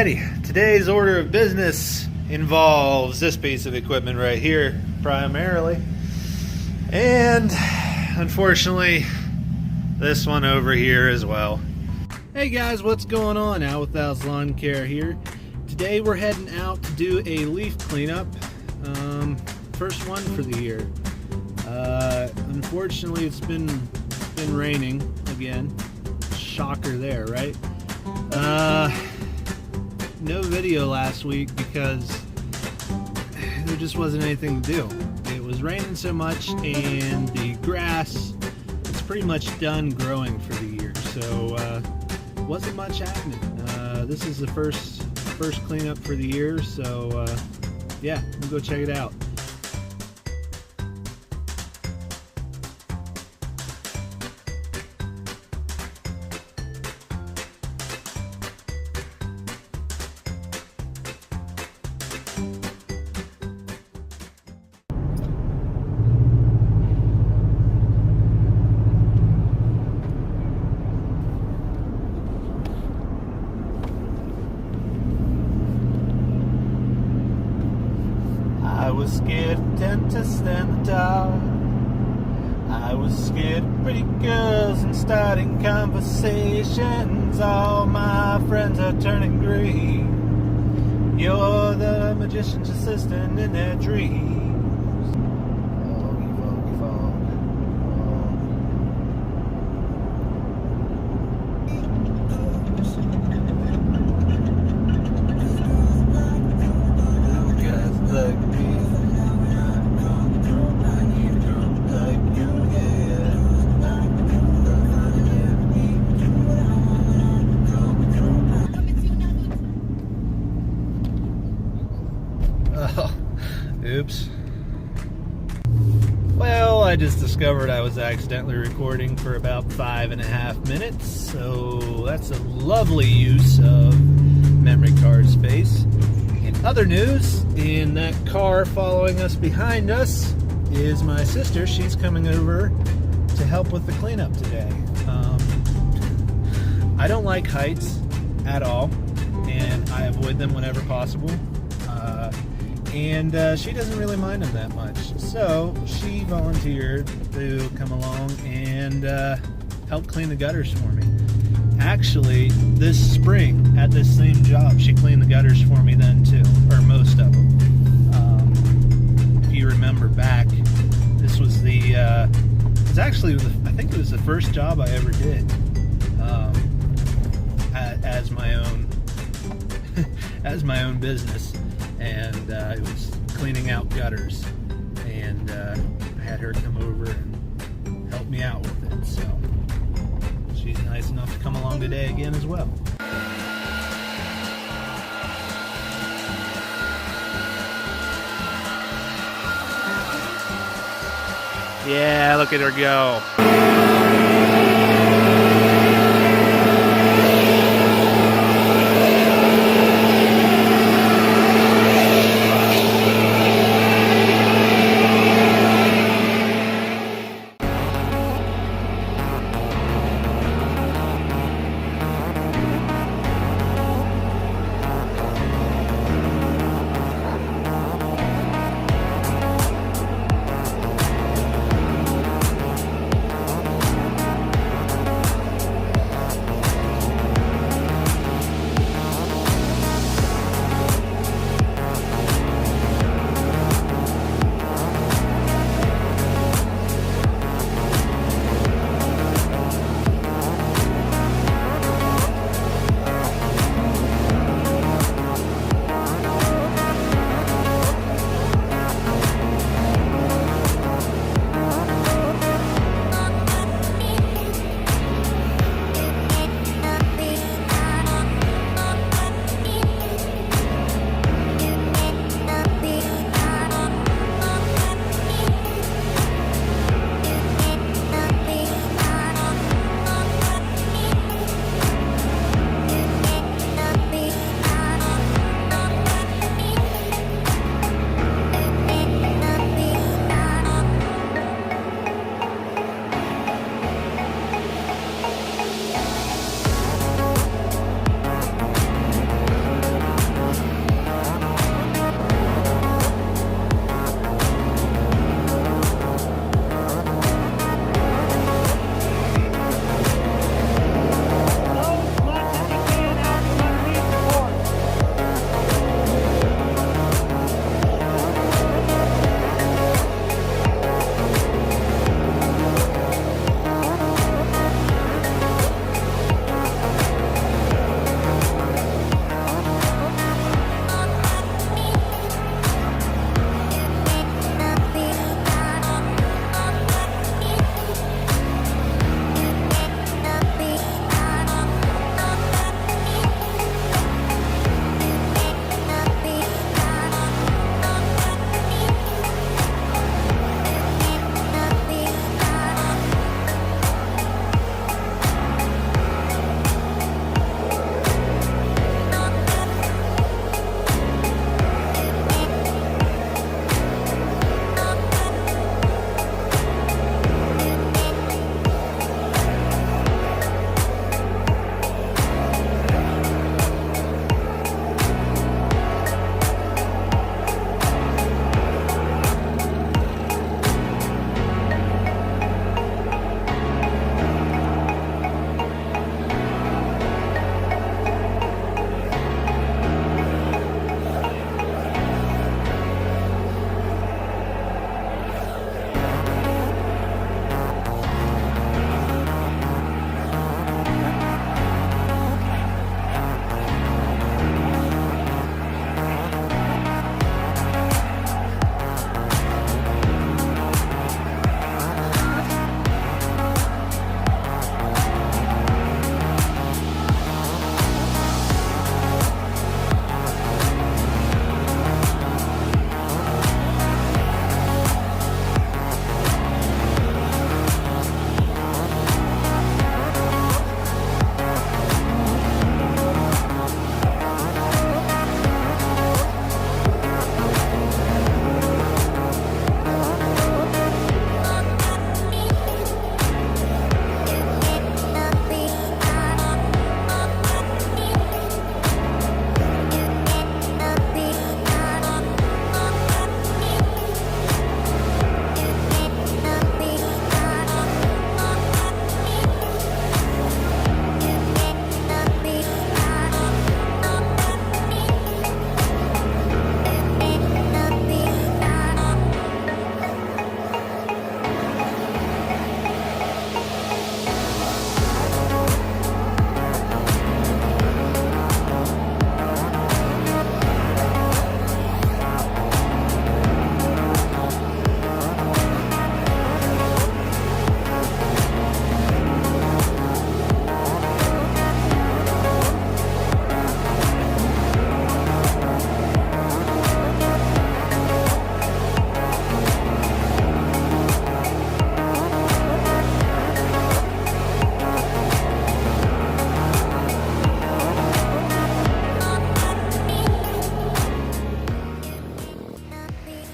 Alrighty, today's order of business involves this piece of equipment right here, primarily. And unfortunately, this one over here as well. Hey guys, what's going on? Al with Al's Lawn Care here. Today we're heading out to do a leaf cleanup. First one for the year. Unfortunately, it's been raining again. Shocker there, right? No video last week because there just wasn't anything to do. It was raining so much and the grass is pretty much done growing for the year, so wasn't much happening. This is the first cleanup for the year, so yeah, we'll go check it out. I was scared of dentists and the dark. I was scared of pretty girls and starting conversations. All my friends are turning green. You're the magician's assistant in their dreams. Oops. Well, I just discovered I was accidentally recording for about 5.5 minutes, so that's a lovely use of memory card space. In other news, in that car following us behind us is my sister. She's coming over to help with the cleanup today. I don't like heights at all, and I avoid them whenever possible. And she doesn't really mind them that much, so she volunteered to come along and help clean the gutters for me. Actually, this spring at this same job, she cleaned the gutters for me then too, or most of them. If you remember back, this was the it's actually I think it was the first job I ever did as my own as my own business. And it was cleaning out gutters, and I had her come over and help me out with it, so she's nice enough to come along today again as well. Yeah, look at her go.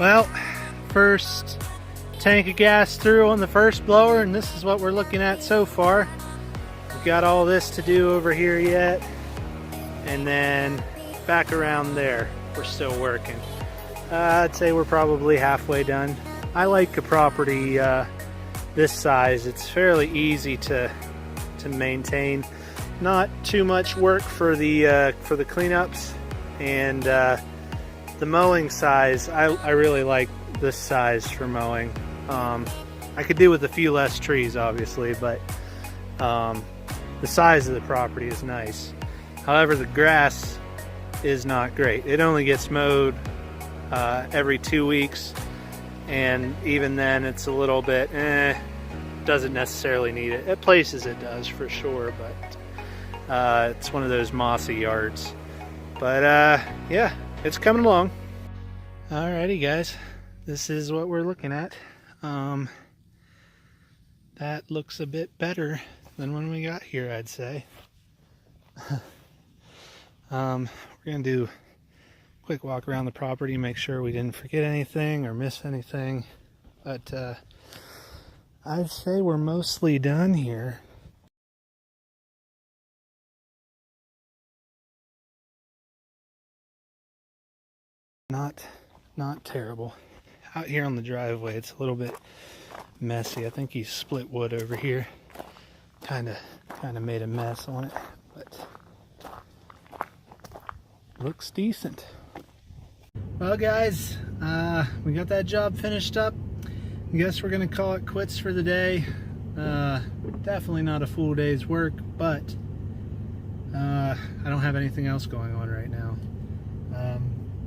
Well, first tank of gas through on the first blower, and this is what we're looking at so far. We've got all this to do over here yet, and then back around there we're still working. I'd say we're probably halfway done. I like a property this size. It's fairly easy to maintain. Not too much work for the cleanups, and the mowing size, I really like this size for mowing. I could do with a few less trees, obviously, but the size of the property is nice. However, the grass is not great. It only gets mowed every 2 weeks, and even then it's a little bit, doesn't necessarily need it. At places it does for sure, but it's one of those mossy yards. But yeah, it's coming along. Alrighty guys, this is what we're looking at. That looks a bit better than when we got here, I'd say. We're gonna do a quick walk around the property, make sure we didn't forget anything or miss anything. But I'd say we're mostly done here. Not terrible. Out here on the driveway, it's a little bit messy. I think he split wood over here. Kind of made a mess on it, but looks decent. Well, guys, we got that job finished up. I guess we're gonna call it quits for the day. Definitely not a full day's work, but I don't have anything else going on right now.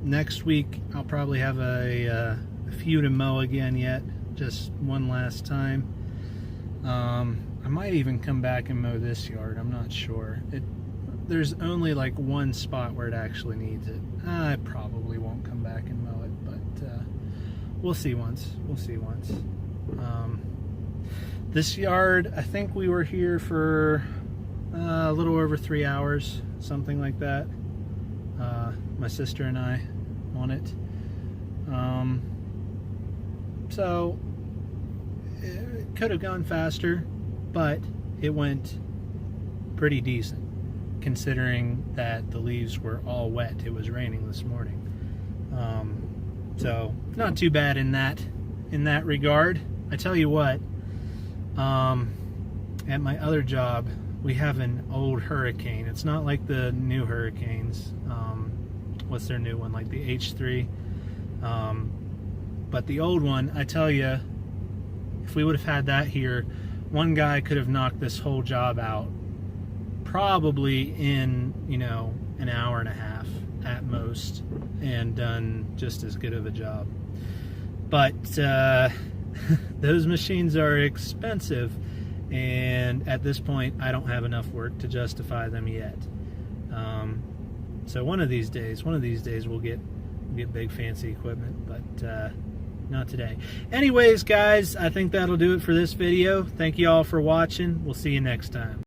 Next week I'll probably have a few to mow again yet, just one last time. I might even come back and mow this yard, I'm not sure. There's only like one spot where it actually needs it. I probably won't come back and mow it, but we'll see once. This yard, I think we were here for a little over 3 hours, something like that. My sister and I on it. So it could have gone faster, but it went pretty decent considering that the leaves were all wet. It was raining this morning. So not too bad in that regard. I tell you what, at my other job we have an old Hurricane. It's not like the new Hurricanes. What's their new one, like the H3? But the old one, I tell you, if we would have had that here, one guy could have knocked this whole job out probably in, you know, an hour and a half at most, and done just as good of a job. But those machines are expensive, and at this point I don't have enough work to justify them yet. So one of these days we'll get big fancy equipment, but not today. Anyways, guys, I think that'll do it for this video. Thank you all for watching. We'll see you next time.